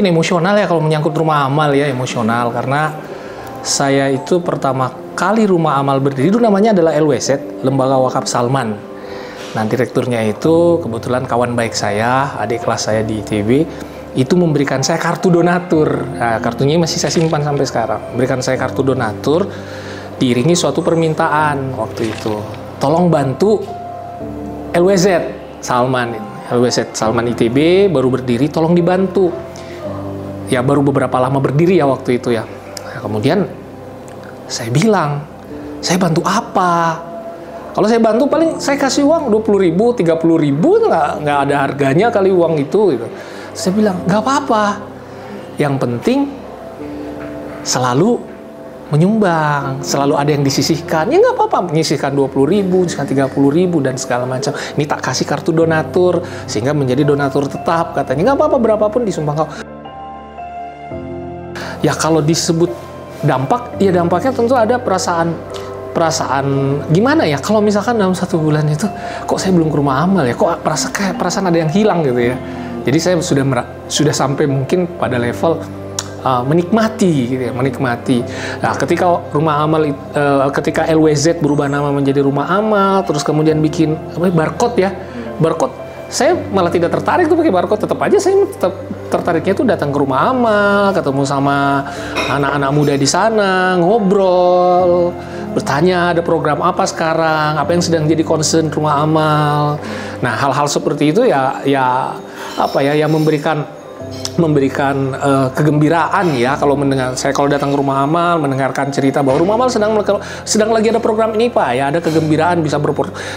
mungkin emosional ya kalau menyangkut rumah amal ya, emosional karena saya itu pertama kali rumah amal berdiri itu namanya adalah LWZ, Lembaga Wakaf Salman. Nah, direkturnya itu kebetulan kawan baik saya, adik kelas saya di ITB, itu memberikan saya kartu donatur. Nah, kartunya masih saya simpan sampai sekarang. Memberikan saya kartu donatur diiringi suatu permintaan waktu itu. Tolong bantu LWZ Salman. LWZ Salman ITB baru berdiri, tolong dibantu. Ya baru beberapa lama berdiri ya waktu itu ya. Nah, kemudian saya bilang, saya bantu apa? Kalau saya bantu paling saya kasih uang 20.000, 30.000, nggak ada harganya kali uang itu gitu. Saya bilang, nggak apa-apa. Yang penting selalu menyumbang, selalu ada yang disisihkan. Ya nggak apa-apa, menyisihkan 20.000, menyisihkan 30.000 dan segala macam. Ini tak kasih kartu donatur sehingga menjadi donatur tetap katanya. Nggak apa-apa, berapapun disumbang kau. Ya kalau disebut dampak, ya dampaknya tentu ada perasaan gimana ya? Kalau misalkan dalam 1 bulan itu, kok saya belum ke rumah amal ya? Kok perasaan ada yang hilang gitu ya? Jadi saya sudah sampai mungkin pada level menikmati gitu ya, menikmati. Nah, ketika rumah amal ketika LWZ berubah nama menjadi rumah amal, terus kemudian bikin barcode ya. Barcode saya malah tidak tertarik tuh pakai barcode, tetap aja saya tetap tertariknya tuh datang ke rumah amal, ketemu sama anak-anak muda di sana, ngobrol, bertanya ada program apa sekarang, apa yang sedang jadi concern rumah amal. Nah, hal-hal seperti itu ya memberikan kegembiraan ya kalau mendengar saya kalau datang ke rumah amal mendengarkan cerita bahwa rumah amal sedang lagi ada program ini Pak ya, ada kegembiraan bisa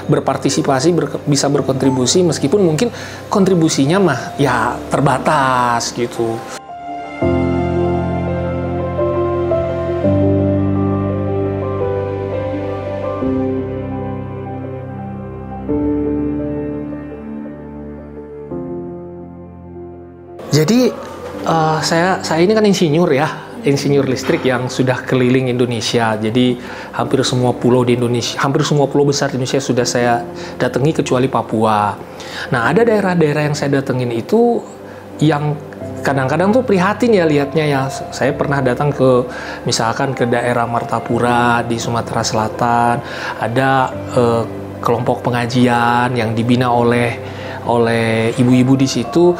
berpartisipasi bisa berkontribusi meskipun mungkin kontribusinya mah ya terbatas gitu. Jadi saya ini kan insinyur ya, insinyur listrik yang sudah keliling Indonesia. Jadi hampir semua pulau di Indonesia, hampir semua pulau besar di Indonesia sudah saya datangi kecuali Papua. Nah, ada daerah-daerah yang saya datengin itu yang kadang-kadang tuh prihatin ya lihatnya ya. Saya pernah datang ke misalkan ke daerah Martapura di Sumatera Selatan, ada kelompok pengajian yang dibina oleh ibu-ibu di situ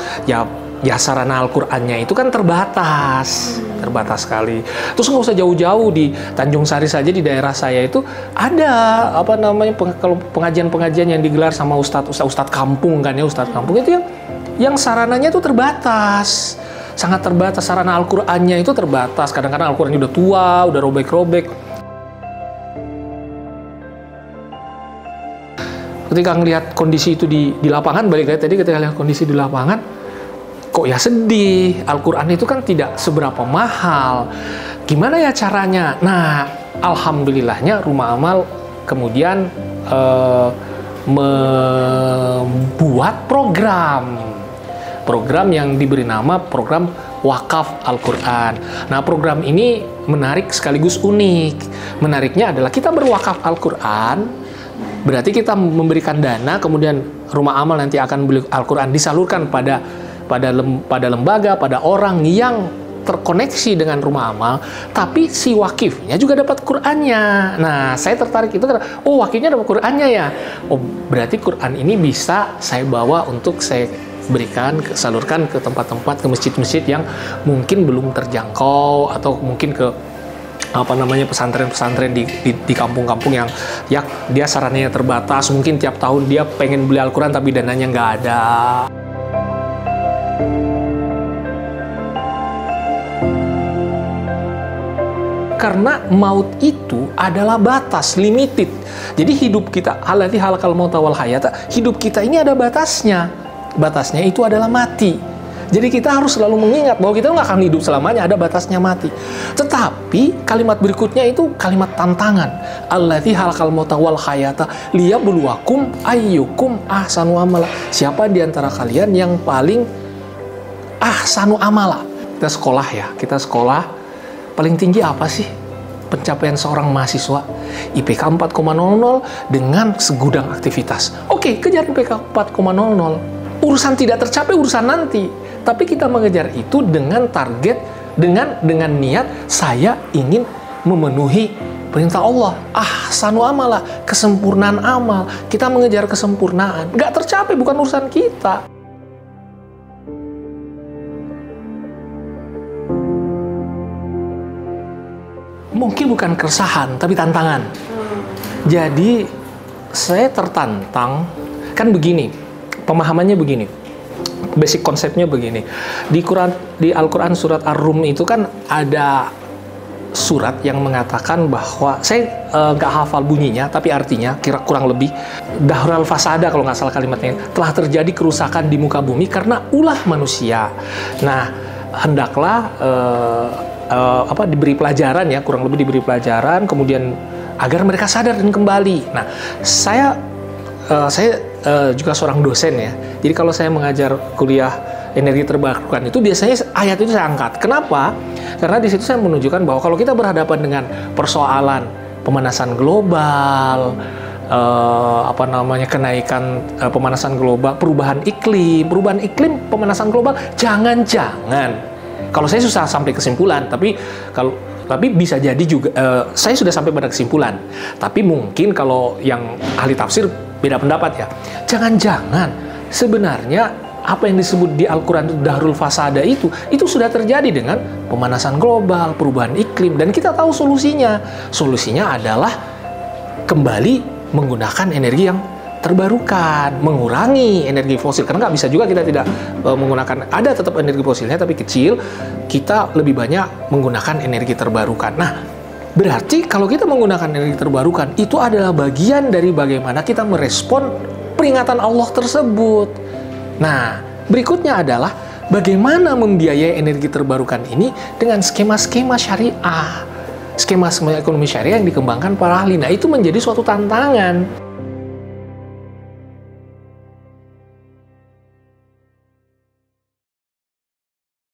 ya sarana Al-Qur'annya itu kan terbatas sekali. Terus nggak usah jauh-jauh, di Tanjung Sari saja di daerah saya itu ada pengajian-pengajian yang digelar sama ustadz kampung kan ya, ustadz kampung itu yang sarananya itu terbatas, sangat terbatas. Sarana Al-Qur'annya itu terbatas. Kadang-kadang Al-Qur'annya udah tua, udah robek-robek. Ketika ngelihat kondisi itu di lapangan, balik lagi tadi ketika lihat kondisi di lapangan, kok ya sedih. Al-Quran itu kan tidak seberapa mahal. Gimana ya caranya? Nah, alhamdulillahnya rumah amal kemudian membuat program yang diberi nama program Wakaf Al-Quran. Nah, program ini menarik sekaligus unik. Menariknya adalah kita berwakaf Al-Quran, berarti kita memberikan dana, kemudian rumah amal nanti akan beli Al-Quran disalurkan pada lembaga, pada orang yang terkoneksi dengan rumah amal, tapi si wakifnya juga dapat Qur'annya. Nah, saya tertarik itu karena, oh wakifnya dapat Qur'annya ya. Oh, berarti Qur'an ini bisa saya bawa untuk saya salurkan ke tempat-tempat, ke masjid-masjid yang mungkin belum terjangkau, atau mungkin ke pesantren-pesantren di kampung-kampung yang ya dia sarannya terbatas, mungkin tiap tahun dia pengen beli Al-Quran tapi dananya nggak ada. Karena maut itu adalah batas, limited. Jadi hidup kita, allati halakal mauta wal hayata, hidup kita ini ada batasnya. Batasnya itu adalah mati. Jadi kita harus selalu mengingat bahwa kita nggak akan hidup selamanya, ada batasnya mati. Tetapi kalimat berikutnya itu kalimat tantangan. Allati halakal mauta wal hayata liyabluwakum ayyukum ahsanu amala. Siapa di antara kalian yang paling ahsanu amala? Kita sekolah. Paling tinggi apa sih pencapaian seorang mahasiswa? IPK 4,00 dengan segudang aktivitas. Oke, kejar IPK 4,00. Urusan tidak tercapai, urusan nanti. Tapi kita mengejar itu dengan target, dengan niat saya ingin memenuhi perintah Allah. Ahsanu amala, kesempurnaan amal. Kita mengejar kesempurnaan. Nggak tercapai, bukan urusan kita. Mungkin bukan keresahan, tapi tantangan. Jadi, saya tertantang. Kan begini, pemahamannya begini. Basic konsepnya begini. Di Al-Quran surat Ar-Rum itu kan ada surat yang mengatakan bahwa, saya nggak hafal bunyinya, tapi artinya kurang lebih, dahral fasada kalau nggak salah kalimatnya, telah terjadi kerusakan di muka bumi karena ulah manusia. Nah, hendaklah diberi pelajaran ya, kurang lebih diberi pelajaran, kemudian agar mereka sadar dan kembali. Nah, saya juga seorang dosen ya. Jadi kalau saya mengajar kuliah energi terbarukan itu biasanya ayat itu saya angkat. Kenapa? Karena di situ saya menunjukkan bahwa kalau kita berhadapan dengan persoalan pemanasan global, kenaikan pemanasan global, perubahan iklim, pemanasan global, jangan-jangan. Kalau saya susah sampai kesimpulan, tapi bisa jadi juga saya sudah sampai pada kesimpulan. Tapi mungkin kalau yang ahli tafsir beda pendapat ya. Jangan-jangan sebenarnya apa yang disebut di Al-Quran itu dahrul fasada itu sudah terjadi dengan pemanasan global, perubahan iklim, dan kita tahu solusinya. Solusinya adalah kembali menggunakan energi yang terbarukan, mengurangi energi fosil. Karena nggak bisa juga kita tidak menggunakan, ada tetap energi fosilnya tapi kecil, kita lebih banyak menggunakan energi terbarukan. Nah, berarti kalau kita menggunakan energi terbarukan, itu adalah bagian dari bagaimana kita merespon peringatan Allah tersebut. Nah, berikutnya adalah bagaimana membiayai energi terbarukan ini dengan skema-skema syariah. Skema-skema ekonomi syariah yang dikembangkan para ahli. Nah, itu menjadi suatu tantangan.